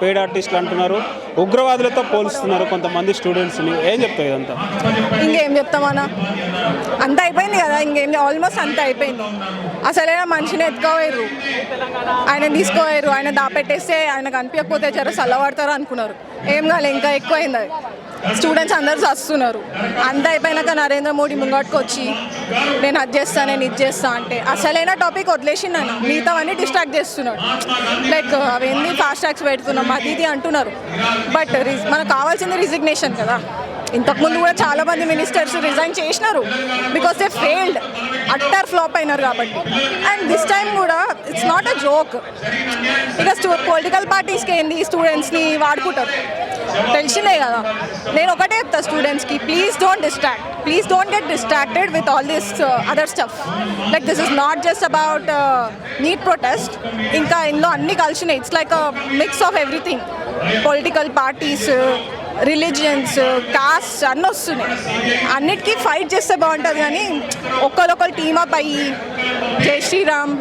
పేడ్ ఆర్టిస్టులు అంటున్నారు, ఉగ్రవాదులతో పోలుస్తున్నారు కొంతమంది స్టూడెంట్స్ని. ఏం చెప్తావు ఇదంతా? ఇంకేం చెప్తామన్నా, అంత అయిపోయింది కదా, ఇంకేం ఆల్మోస్ట్ అంత అయిపోయింది. అసలైనా మనిషిని ఎత్తుకోవేరు, ఆయన తీసుకోవేరు, ఆయన దాపెట్టేస్తే ఆయన కనిపించకపోతే జర చల్లబడతారు అనుకున్నారు. ఏం కాలే, ఇంకా ఎక్కువైంది. అది స్టూడెంట్స్ అందరూ చస్తున్నారు. అంత అయిపోయినాక నరేంద్ర మోడీ ముంగట్టుకు వచ్చి నేను అది చేస్తా, నేను ఇది చేస్తా అంటే అసలైన టాపిక్ వదిలేసిండు. మిగతా అన్నీ డిస్ట్రాక్ట్ చేస్తున్నాడు. లైక్ అవన్నీ ఫాస్ట్ ట్రాక్స్ పెడుతున్నాం అది ఇది అంటున్నారు. బట్ మనకు కావాల్సింది రిజిగ్నేషన్ కదా. ఇంతకుముందు కూడా చాలామంది మినిస్టర్స్ రిజైన్ చేసినారు because they failed, utter flop అయినారు కాబట్టి. అండ్ దిస్ టైం కూడా ఇట్స్ నాట్ అ జోక్. ఇక పొలిటికల్ పార్టీస్కి ఏంది, స్టూడెంట్స్ని వాడుకుంటారు, తెలిసిందే కదా. నేను ఒకటే చెప్తా స్టూడెంట్స్కి, please don't distract, please don't get distracted with all this other stuff. Like this is not just about NEET protest, ఇంకా ఇందులో అన్నీ కలిసినాయి. It's like a mix of everything. Political parties, religions, caste అన్నీ వస్తున్నాయి. అన్నిటికీ ఫైట్ చేస్తే బాగుంటుంది కానీ ఒకరు టీమప్ అయ్యి జై శ్రీరామ్,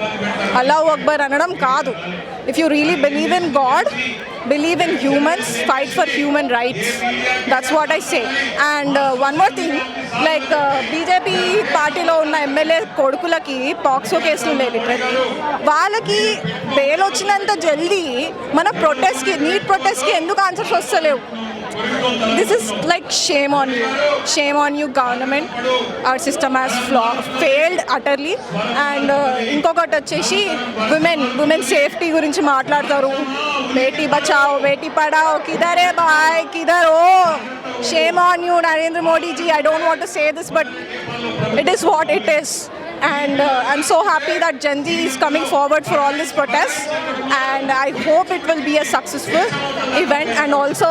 అల్లాహు అక్బర్ అనడం కాదు. If you really believe in God, believe in humans, fight for human rights. That's what I say. And one more thing, like BJP పార్టీలో ఉన్న ఎమ్మెల్యే కొడుకులకి పాక్సో కేసులు ఉండేవి. లిటరల్లీ వాళ్ళకి బెయిల్ వచ్చినంత జల్దీ మన ప్రొటెస్ట్కి, నీట్ ప్రొటెస్ట్కి ఎందుకు ఆన్సర్స్ వస్తలేవు? This is like shame on you government. Our system has failed utterly. And ఇంకొకటి వచ్చేసి women safety గురించి మాట్లాడతారు. బేటీ బచాओ బేటీ పడాओ, కిధర్ है भाई, किधर हो? Shame on you Narendra Modi ji. I don't want to say this but it is what it is. And I'm so happy that Gen Z is coming forward for all this protests, and I hope it will be a successful event. And also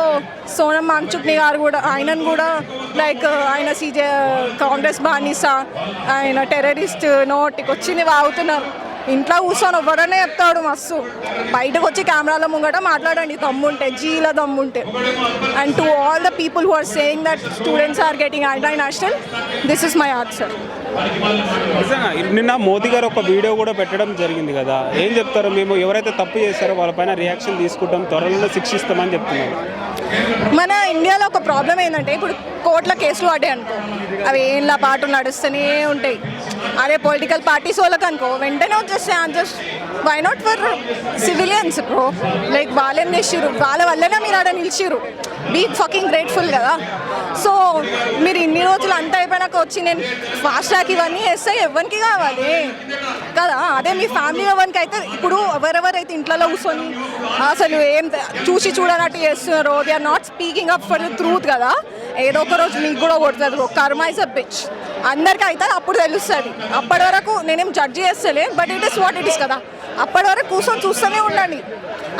Sonam Wangchuk garu kuda, ayanan kuda like ayana CJ Congress బానిస, ఆయన terrorist నోటికి వచ్చినవి అవుతున్నారు. ఇంట్లో కూర్చొని ఎవడనే చెప్తాడు మస్తు, బయటకు వచ్చి కెమెరాల ముంగట మాట్లాడండి దమ్ముంటే, జీల దమ్ముంటే. And to all the people who are saying that students are getting anti national, this is my answer. నిజంగా నిన్న మోదీ గారు ఒక వీడియో కూడా పెట్టడం జరిగింది కదా, ఏం చెప్తారు? మేము ఎవరైతే తప్పు చేస్తారో వాళ్ళపైన రియాక్షన్ తీసుకుంటాం, త్వరలో శిక్షిస్తామని చెప్తున్నారు. మన ఇండియాలో ఒక ప్రాబ్లం ఏంటంటే, ఇప్పుడు కోర్టుల కేసులు పడ్డాయి అనుకో, అవి ఏళ్ళ పాటు నడుస్తూనే ఉంటాయి. అదే పొలిటికల్ పార్టీస్ వాళ్ళకి అనుకో వెంటనే వచ్చేస్తే answers. Why not for civilians bro? Like వాళ్ళేం చేసిర్రు, వాళ్ళ వల్లనే మీరు ఆడ నిలిచిర్రు. బీ ఫకింగ్ గ్రేట్ఫుల్ కదా. సో మీరు ఇన్ని రోజులు అంతా అయిపోయినాక వచ్చి నేను ఫాస్ట్ ట్రాక్ ఇవన్నీ వేస్తే ఎవరికి కావాలి కదా? అదే మీ ఫ్యామిలీ ఎవరికి అయితే, ఇప్పుడు ఎవరెవరైతే ఇంట్లో కూర్చొని అసలు ఏం చూసి చూడనట్టు చేస్తున్నారో, they are not speaking up for the truth కదా. ఏదో ఒక రోజు మీకు కూడా కొడుతుంది. కర్మ ఇస్ అ బిచ్, అందరికీ అవుతుంది, అప్పుడు తెలుస్తుంది. అప్పటి వరకు నేనేం జడ్జి చేస్తలే, but it is what it is కదా. అప్పటి వరకు కూర్చొని చూస్తూనే ఉండండి.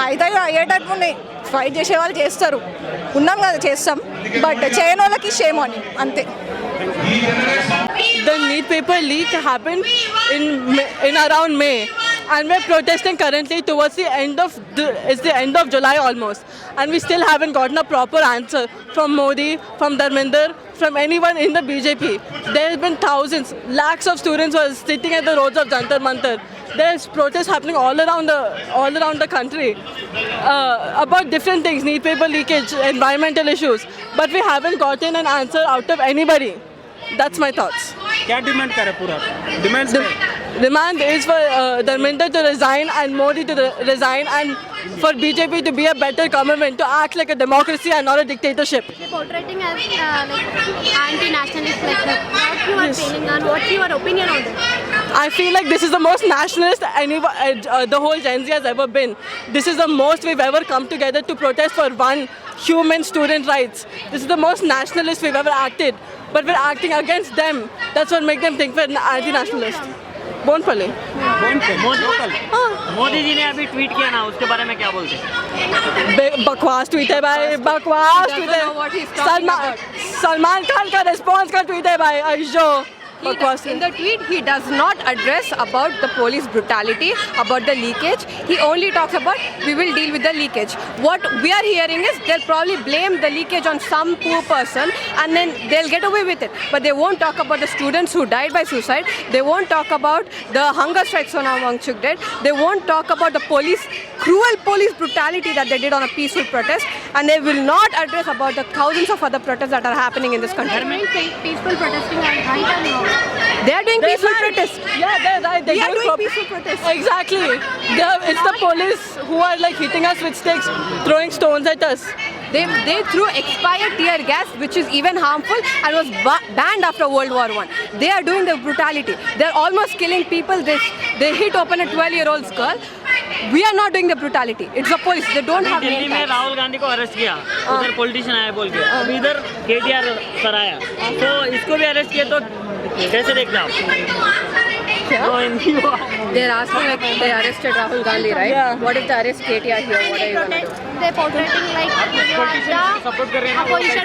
అయితే అయ్యేటట్టు ఉన్నాయి, ఫైట్ చేసే వాళ్ళు చేస్తారు, ఉన్నాం కదా చేస్తాం, బట్ చేయని వాళ్ళకి షేమ్ అని అంతే. The NEET paper leak happened in around May, and we're protesting currently towards the end of it's the end of July almost, and we still haven't gotten a proper answer from Modi, from Dharmender, from anyone in the BJP. There have been thousands, lakhs of students who are sitting at the roads of Jantar Mantar. There's protests happening all around the country about different things, NEET paper leakage, environmental issues, but we haven't gotten an answer out of anybody. That's my thoughts. क्या demand करे पूरा? Demand is for Dharmender to resign and Modi to resign, and for BJP to be a better government, to act like a democracy and not a dictatorship. They're portraying as like anti-nationalist, like what you are feeling and what's your opinion on that? I feel like this is the most nationalist the whole Gen Z has ever been. This is the most we've ever come together to protest for one human student rights. This is the most nationalist we've ever acted, but we're acting against them. That's what makes them think we're anti-nationalist. बोनपल्ली Modi ji ने अभी tweet किया ना, उसके बारे में क्या बोलते हैं? बकवास ट्वीट है भाई, बकवास ट्वीट है. सलमान खान का रिस्पॉन्स का ट्वीट है भाई. अय्यो In the tweet, he does not address about the police brutality, about the leakage. He only talks about we will deal with the leakage. What we are hearing is they'll probably blame the leakage on some poor person and then they'll get away with it. But they won't talk about the students who died by suicide. They won't talk about the hunger strikes on Wangchuk did. They won't talk about the cruel police brutality that they did on a peaceful protest. And they will not address about the thousands of other protests that are happening in this country. Peaceful protesting and right and wrong. They are doing peaceful protests. Yeah, they're right. We are doing peaceful protests. Exactly. It's the police who are like hitting us with sticks, throwing stones at us. They threw expired tear gas, which is even harmful and was banned after World War I. They are doing the brutality. They're almost killing people. They hit open a 12-year-old girl. We are not doing the brutality. It's the police. They don't have Delhi में राहुल गांधी को arrest किया, उधर politician आया बोल के, अब इधर KTR sir आया, तो इसको भी अरेस्ट किया, तो कैसे देखते आप? They're asking like they arrested Rahul Gandhi, right? Yeah. What if they arrest KTR here? What are you gonna do? They're portraying like you are the opposition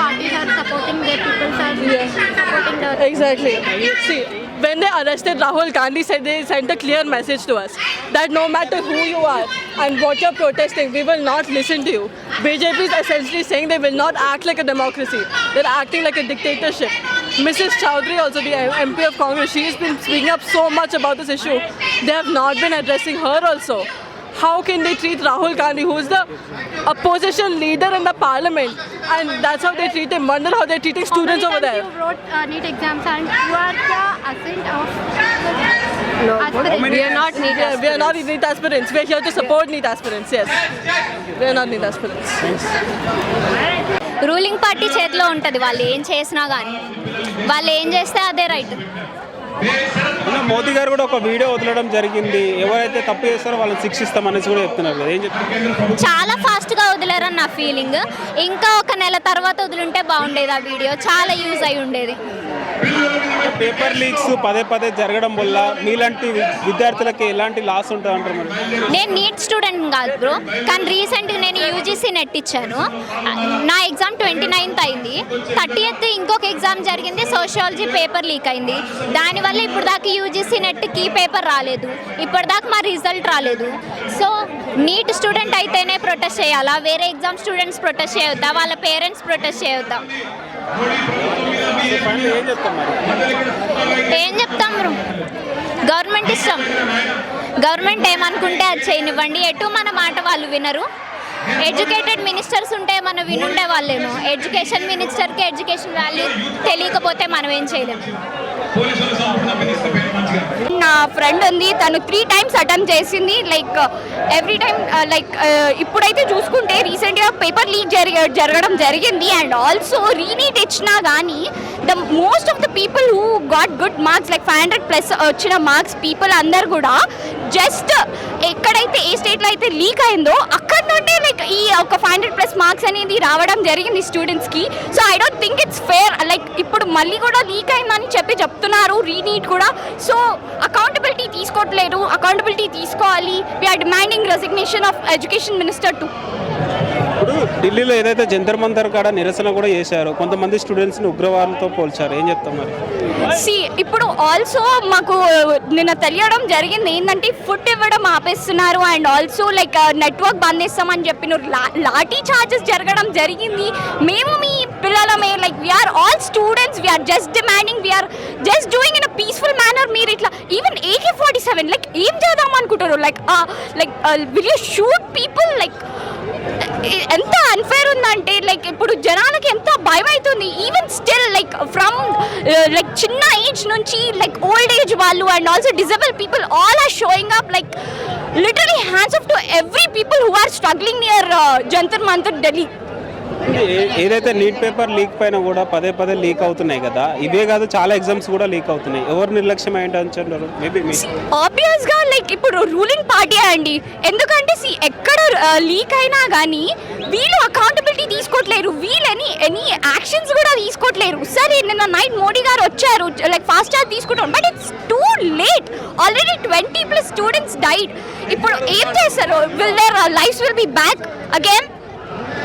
parties are supporting their people, are supporting the. Exactly. See, when they arrested Rahul Gandhi, they sent a clear message to us that no matter who you are and what you're protesting, we will not listen to you. BJP is essentially saying they will not act like a democracy. They're acting like a dictatorship. Mrs. Chowdhury, also the MP of Congress, she's been speaking up so much about this issue. They have not been addressing her also. How can they treat Rahul Gandhi, who is the opposition leader in the parliament, and that's how they treat him? Wonder how they're treating students over there. You wrote NEET exams and you are the assent of No, aspirants. we are not NEET aspirants. We are not NEET aspirants. We are here to support NEET aspirants. Yes, we are not NEET aspirants. Ruling party చేతిలో ఉంటుంది, వాళ్ళు ఏం చేసినా కానీ వాళ్ళు ఏం చేస్తే అదే రైట్. మోదీ గారు కూడా ఒక వీడియో వదలడం జరిగింది, ఎవరైతే తప్పు చేస్తారో వాళ్ళని శిక్షిస్తామనేసి కూడా చెప్తున్నారు కదా, ఏం చెప్తున్నారు? చాలా ఫాస్ట్గా వదిలేరని నా ఫీలింగ్. ఇంకా ఒక నెల తర్వాత వదిలింటే బాగుండేది, ఆ వీడియో చాలా యూజ్ అయి ఉండేది. పేపర్ లీక్స్ పదే జరగడం వల్ల మీలాంటి విద్యార్థులకి ఎలాంటి లాస్ ఉంటుంది అంటారు? మరి నేను నీట్ స్టూడెంట్ కాదు బ్రో, కానీ రీసెంట్గా నేను యూజీసీ నెట్ ఇచ్చాను. నా ఎగ్జామ్ 29th అయింది, 30th ఇంకొక ఎగ్జామ్ జరిగింది, సోషియాలజీ పేపర్ లీక్ అయింది. దానివల్ల ఇప్పుడు దాకా యూజీసీ నెట్కి పేపర్ రాలేదు, ఇప్పటిదాకా మా రిజల్ట్ రాలేదు. సో నీట్ స్టూడెంట్ అయితేనే ప్రొటెస్ట్ చేయాలా, వేరే ఎగ్జామ్ స్టూడెంట్స్ ప్రొటెస్ట్ చేయొద్దా, వాళ్ళ పేరెంట్స్ ప్రొటెస్ట్ చేయొద్దా? ఏం చెప్తాం బ్రో, గవర్నమెంట్ ఇష్టం. గవర్నమెంట్ ఏమనుకుంటే అది చేయనివ్వండి. ఎటు మన మాట వాళ్ళు వినరు. ఎడ్యుకేటెడ్ మినిస్టర్స్ ఉంటే మనం వినుండే వాళ్ళేమో. ఎడ్యుకేషన్ మినిస్టర్కి ఎడ్యుకేషన్ వాల్యూ తెలియకపోతే మనం ఏం చేయలేము. నా ఫ్రెండ్ ఉంది, తను 3 times అటెంప్ట్ చేసింది. లైక్ ఎవ్రీ టైమ్ ఇప్పుడైతే చూసుకుంటే రీసెంట్గా పేపర్ లీక్ జరగడం జరిగింది. అండ్ ఆల్సో రీనీట్ ఇచ్చినా కానీ the most of the people who got good marks like 500+ వచ్చిన మార్క్స్ పీపుల్ అందరు కూడా జస్ట్ ఎక్కడైతే ఏ స్టేట్లో అయితే లీక్ అయిందో అక్కడ నుండే లైక్ ఈ ఒక 500+ మార్క్స్ అనేది రావడం జరిగింది స్టూడెంట్స్కి. So I don't think it's fair. Like ఇప్పుడు మళ్ళీ కూడా లీక్ అయిందని చెప్తున్నారు రీనీట్ కూడా. సో అకౌంటబిలిటీ తీసుకోవట్లేదు, అకౌంటబిలిటీ తీసుకోవాలి. We are demanding resignation of education minister too. ఇప్పుడు ఢిల్లీలో ఏదైతే జంతర్ మంతర్ కాడ నిరసన కూడా చేశారు, కొంతమంది స్టూడెంట్స్ని ఉగ్రవాదులతో పోల్చారు, ఏం చెప్తాం మరి? ఇప్పుడు ఆల్సో మాకు నిన్న తెలియడం జరిగింది ఏంటంటే ఫుడ్ ఇవ్వడం ఆపేస్తున్నారు. అండ్ ఆల్సో లైక్ నెట్వర్క్ బంద్ చేస్తామని చెప్పినారు. లాఠీ చార్జెస్ జరగడం జరిగింది. మేము మీ పిల్లలమే, like we are all students, we are just demanding, we are just doing in a peaceful manner. మీరు ఇట్లా ఈవెన్ AK-47 లైక్ ఏం చేద్దాం అనుకుంటారు? Like will you shoot people? Like ఎంత అన్ఫేర్ ఉందంటే లైక్ ఇప్పుడు జనాలకి ఎంత భయం అవుతుంది. Even still like from like చిన్న ఏజ్ నుంచి లైక్ ఓల్డ్ ఏజ్ వాళ్ళు and also disable people all are showing up like literally hands off to every people who are struggling near Jantar Mantar Delhi. ఏదైతే నీట్ పేపర్ లీక్ పైన కూడా పదే leak అవుతున్నాయి కదా, ఇవే కాదు చాలా ఎగ్జామ్స్ కూడా లీక్ అవుతున్నాయి. ఎవరు నిర్లక్ష్యం ఏంటంటారు? మేబీ ఆబ్వియస్ గా లైక్ ఇప్పుడు రూలింగ్ పార్టీ అండి. ఎందుకంటే ఎక్కడ లీక్ అయినా కానీ వీళ్ళు అకౌంటబిలిటీ తీసుకోవట్లేరు, వీళ్ళని ఎనీ యాక్షన్స్ కూడా తీసుకోవట్లేరు. సరే నిన్న నైట్ మోడీ గారు వచ్చారు, లైక్ ఫాస్ట్ చార్జ్ తీసుకుంటాం, but it's too late. Already 20+ students died. ఇప్పుడు ఏం చేస్తారు? Will there lifes will be back again?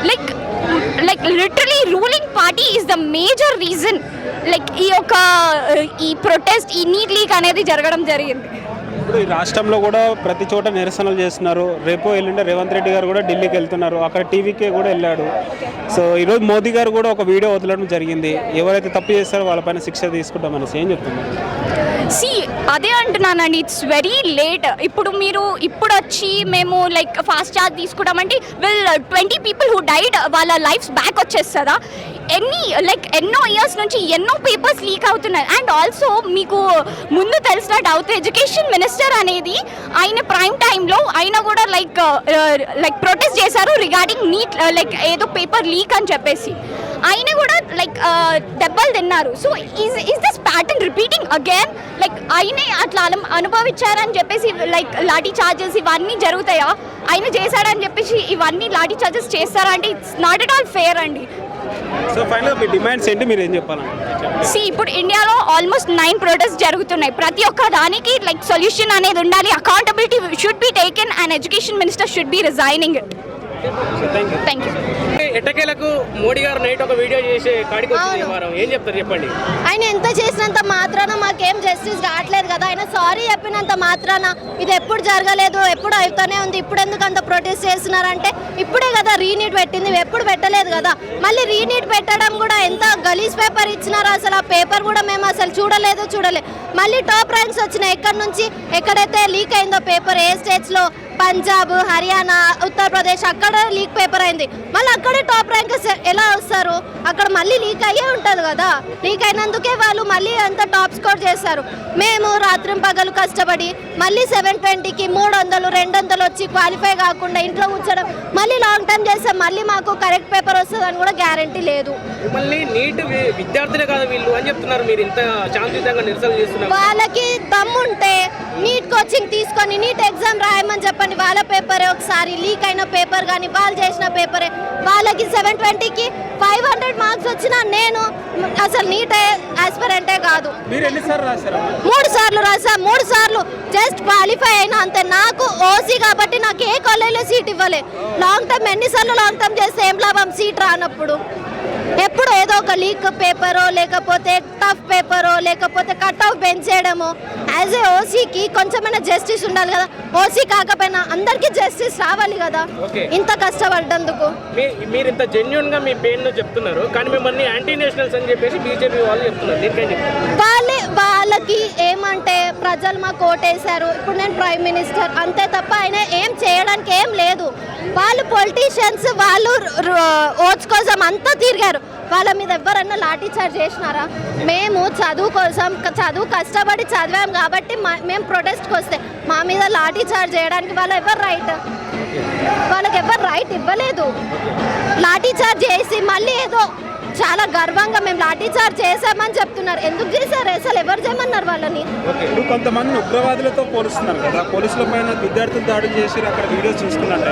Like like literally ruling party is the major reason like ఈ ప్రొటెస్ట్ ఈ నీట్ లీక్ అనేది జరగడం జరిగింది. ఇప్పుడు ఈ రాష్ట్రంలో కూడా ప్రతి చోట నిరసనలు చేస్తున్నారు. రేపు ఎల్లుండే రేవంత్ రెడ్డి గారు కూడా ఢిల్లీకి వెళ్తున్నారు, అక్కడ టీవీకే కూడా వెళ్ళాడు. సో ఈరోజు మోదీ గారు కూడా ఒక వీడియో వదలడం జరిగింది, ఎవరైతే తప్పు చేస్తారో వాళ్ళపైన శిక్ష తీసుకుంటామనేసి. ఏం చెప్తున్నారు? అదే అంటున్నానండి, ఇట్స్ వెరీ లేట్. ఇప్పుడు వచ్చి మేము లైక్ ఫాస్ట్ ఛార్జ్ తీసుకుంటామంటే 20 people who died వాళ్ళ లైఫ్స్ బ్యాక్ వచ్చేస్తుందా? ఎన్నో ఇయర్స్ నుంచి ఎన్నో పేపర్స్ లీక్ అవుతున్నాయి. అండ్ ఆల్సో మీకు ముందు తెలిసిన డౌట్ ఎడ్యుకేషన్ మినిస్టర్ అనేది ఆయన ప్రైమ్ టైంలో ఆయన కూడా లైక్ ప్రొటెస్ట్ చేశారు రిగార్డింగ్ నీట్ లైక్ ఏదో పేపర్ లీక్ అని చెప్పేసి. ఆయన కూడా లైక్ దెబ్బలు తిన్నారు. So is this pattern repeating again? Like ఆయనే అట్లా అనుభవించారని చెప్పేసి లైక్ లాఠీ చార్జెస్ ఇవన్నీ జరుగుతాయా? ఆయన చేశాడని చెప్పేసి ఇవన్నీ లాఠీ చార్జెస్ చేస్తారా అంటే it's not at all fair అండి. సో ఫైనల్ మీ డిమాండ్స్ ఏంటి, మీరు ఏం చెప్పాలంటే? ఇప్పుడు ఇండియాలో ఆల్మోస్ట్ 9 ప్రొటెస్ట్ జరుగుతున్నాయి. ప్రతి ఒక్క దానికి లైక్ సొల్యూషన్ అనేది ఉండాలి. Accountability should be taken and education minister should be resigning it. Thank you. ఎట్టకేలకు మోడీ గారు నైట్ ఒక వీడియో చేసే కాడికి వచ్చింది వారం, ఏం చెప్తారు చెప్పండి? ఆయన ఎంత చేసినంత మాత్రాన మాకేం జస్టిస్ కావట్లేదు కదా. ఆయన సారీ చెప్పినంత మాత్రాన ఇది ఎప్పుడు జరగలేదు, ఎప్పుడు అవుతూనే ఉంది, ఇప్పుడు ఎందుకు అంత ప్రొటెస్ట్ చేస్తున్నారంటే ఇప్పుడే కదా రీనీట్ పెట్టింది, ఎప్పుడు పెట్టలేదు కదా. మళ్ళీ రీనీట్ పెట్టడం కూడా ఎంత గలీజ్ పేపర్ ఇచ్చినారో అసలు ఆ పేపర్ కూడా మేము అసలు చూడలేదు. మళ్ళీ టాప్ ర్యాంక్స్ వచ్చినాయి. ఎక్కడి నుంచి ఎక్కడైతే లీక్ అయిందో పేపర్, ఏ స్టేట్స్లో పంజాబ్, హర్యానా, ఉత్తరప్రదేశ్ అక్కడ లీక్ పేపర్ అయింది. మళ్ళీ అక్కడే టాప్ ర్యాంక్ ఎలా వస్తారు? అక్కడ మళ్ళీ లీక్ అయ్యే ఉంటుంది కదా. లీక్ అయినందుకే వాళ్ళు మళ్ళీ అంత టాప్ స్కోర్ చేస్తారు. మేము రాత్రి పగలు కష్టపడి మళ్ళీ 720కి 300, 200 వచ్చి క్వాలిఫై కాకుండా ఇంట్లో కూర్చోడం, మళ్ళీ లాంగ్ టైం చేస్తే మళ్ళీ మాకు కరెక్ట్ పేపర్ వస్తుందని కూడా గ్యారంటీ లేదు. మళ్ళీ నీట్ విద్యార్థులే కాదు వీళ్ళు అని చెప్తున్నారు. మీరు ఇంత శాంతియుతంగా నిరసన చేస్తున్నారు. వాళ్ళకి దమ్ముంటే నీట్ కోచింగ్ తీసుకొని నీట్ ఎగ్జామ్ రాయమని చెప్పండి. వాళ్ళ పేపరే ఒకసారి లీక్ అయిన పేపర్ కానీ వాళ్ళు చేసిన పేపరే వాళ్ళకి 720కి 500 మార్క్స్ వచ్చినా నేను అసలు నీట్ ఆస్పిరెంటే కాదు. 3 సార్లు రాసా. 3 సార్లు జస్ట్ క్వాలిఫై అయినా అంతే. నాకు ఓసీ కాబట్టి నాకు ఏ కాలేజీలో సీట్ ఇవ్వలే. లాంగ్ టైం ఎన్నిసార్లు లాంగ్ టైం చేస్తే ఏం లాభం సీట్ రానప్పుడు? ఎప్పుడు ఏదో ఒక లీక్ పేపరో లేకపోతే టఫ్ పేపరో లేకపోతే కట్ ఆఫ్ పెంచేయడము. యాజ్ ఏ ఓసీకి కొంచెమైనా జస్టిస్ ఉండాలి కదా. ఓసీ కాకపోయినా అందరికీ జస్టిస్ రావాలి కదా, ఇంత కష్టపడ్డందుకు. మీరు ఇంత జెన్యున్ గా మీ పెయిన్ చెప్తున్నారు కానీ మిమ్మల్ని యాంటీ నేషనల్స్ అని చెప్పేసి బీజేపీ వాళ్ళు చెప్తున్నారు. వాళ్ళకి ఏమంటే ప్రజలు మాకు ఓటేశారు, ఇప్పుడు నేను ప్రైమ్ మినిస్టర్ అంతే తప్ప ఆయన ఏం చేయడానికి ఏం లేదు. వాళ్ళు పొలిటీషియన్స్ వాళ్ళు ఓట్స్ కోసం అంతా తిరిగారు. వాళ్ళ మీద ఎవరన్నా లాఠీ చార్జ్ చేసినారా? మేము చదువు కోసం కష్టపడి చదివాం కాబట్టి మేము ప్రొటెస్ట్కి వస్తే మా మీద లాఠీ చార్జ్ చేయడానికి వాళ్ళకి ఎవరు రైట్ ఇవ్వలేదు. లాఠీ చార్జ్ చేసి మళ్ళీ ఏదో చాలా గర్వంగా మేము లాఠీ చార్జ్ చేసామని చెప్తున్నారు. ఎందుకు చేశారు? అసలు ఎవరు చేయమన్నారు వాళ్ళని? ఇప్పుడు కొంతమంది ఉగ్రవాదులతో పోలుస్తున్నారు కదా, పోలీసుల పైన విద్యార్థులు దాడి చేసి అక్కడ వీడియోస్ చూసుకున్నట్టు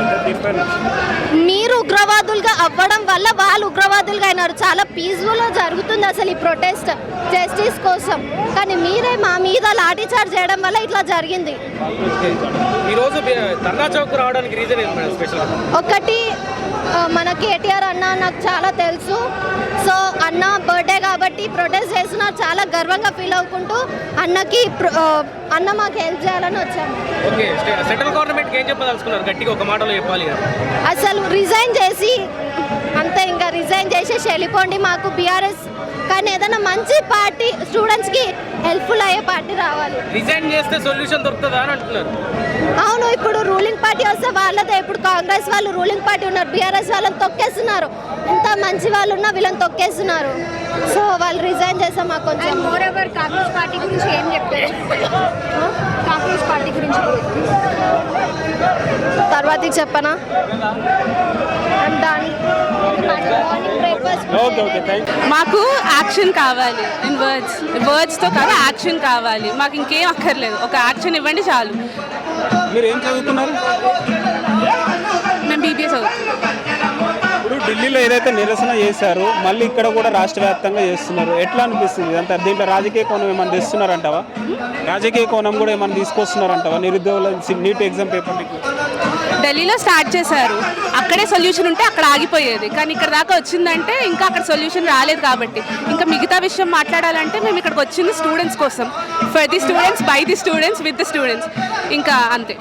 మీరు ఉగ్రవాదులుగా అవ్వడం వల్ల వాళ్ళు ఉగ్రవాదులుగా అయినారు. చాలా పీస్ఫుల్గా జరుగుతుంది అసలు ఈ ప్రొటెస్ట్ జస్టిస్ కోసం. కానీ మీరే మా మీద లాఠీ చార్జ్ చేయడం వల్ల ఇట్లా జరిగింది. ఈరోజు ధర్నా చౌక్ రావడానికి రీజన్ ఏంటి మేడం స్పెషల్? ఒకటి మన కేటీఆర్ అన్న నాకు చాలా తెలుసు. సో అన్న బర్త్డే కాబట్టి ప్రొటెస్ట్ చేస్తున్నా చాలా గర్వంగా ఫీల్ అవుకుంటూ అన్న మాకు హెల్ప్ చేయాలని వచ్చాము. ఓకే, సెంట్రల్ గవర్నమెంట్కి ఏం చెప్పదలుచుకున్నారు? గట్టిగా ఒక మాటలో చెప్పాలి. అసలు రిజైన్ చేసి అంతే, ఇంకా రిజైన్ చేసేసి వెళ్ళిపోండి. మాకు బీఆర్ఎస్ కానీ ఏదైనా మంచి పార్టీ స్టూడెంట్స్కి హెల్ప్ఫుల్ అయ్యే పార్టీ రావాలి. రిజైన్ చేస్తే సొల్యూషన్ దొరుకుతుందా అని అంటున్నారు. అవును, ఇప్పుడు రూలింగ్ పార్టీ వస్తే వాళ్ళదే. ఇప్పుడు కాంగ్రెస్ వాళ్ళు రూలింగ్ పార్టీ ఉన్నారు, బీఆర్ఎస్ వాళ్ళని తొక్కేస్తున్నారు. ఎంత మంచి వాళ్ళు ఉన్నా వీళ్ళని తొక్కేస్తున్నారు. సో వాళ్ళు రిజైన్ చేస్తే మాకు కొంచెం. మోరోవర్ కాంగ్రెస్ పార్టీ గురించి ఏం చెప్తారు? కాంగ్రెస్ పార్టీ గురించి తర్వాతకి చెప్పనా? మాకు యాక్షన్ కావాలి. ఇన్ వర్డ్స్తో కాదు, యాక్షన్ కావాలి. మాకు ఇంకేం అక్కర్లేదు, ఒక యాక్షన్ ఇవ్వండి చాలు. మీరు ఏం చదువుతున్నారు? మేము బీబీఏ చదువుతున్నాం. ఇప్పుడు ఢిల్లీలో ఏదైతే నిరసన చేశారో మళ్ళీ ఇక్కడ కూడా రాష్ట్ర వ్యాప్తంగా చేస్తున్నారు, ఎట్లా అనిపిస్తుంది? అంత దీంట్లో రాజకీయ కోణం ఏమైనా తెస్తున్నారంటావా? రాజకీయ కోణం కూడా ఏమైనా తీసుకొస్తున్నారంటావా? నిరుద్యోగుల నీట్ ఎగ్జామ్ పేపర్ ఢిల్లీలో స్టార్ట్ చేశారు, అక్కడే సొల్యూషన్ ఉంటే అక్కడ ఆగిపోయేది. కానీ ఇక్కడ దాకా వచ్చిందంటే ఇంకా అక్కడ సొల్యూషన్ రాలేదు. కాబట్టి ఇంకా మిగతా విషయం మాట్లాడాలంటే మేము ఇక్కడికి వచ్చింది స్టూడెంట్స్ కోసం, for the students, by the students, with the students, ఇంకా అంతే.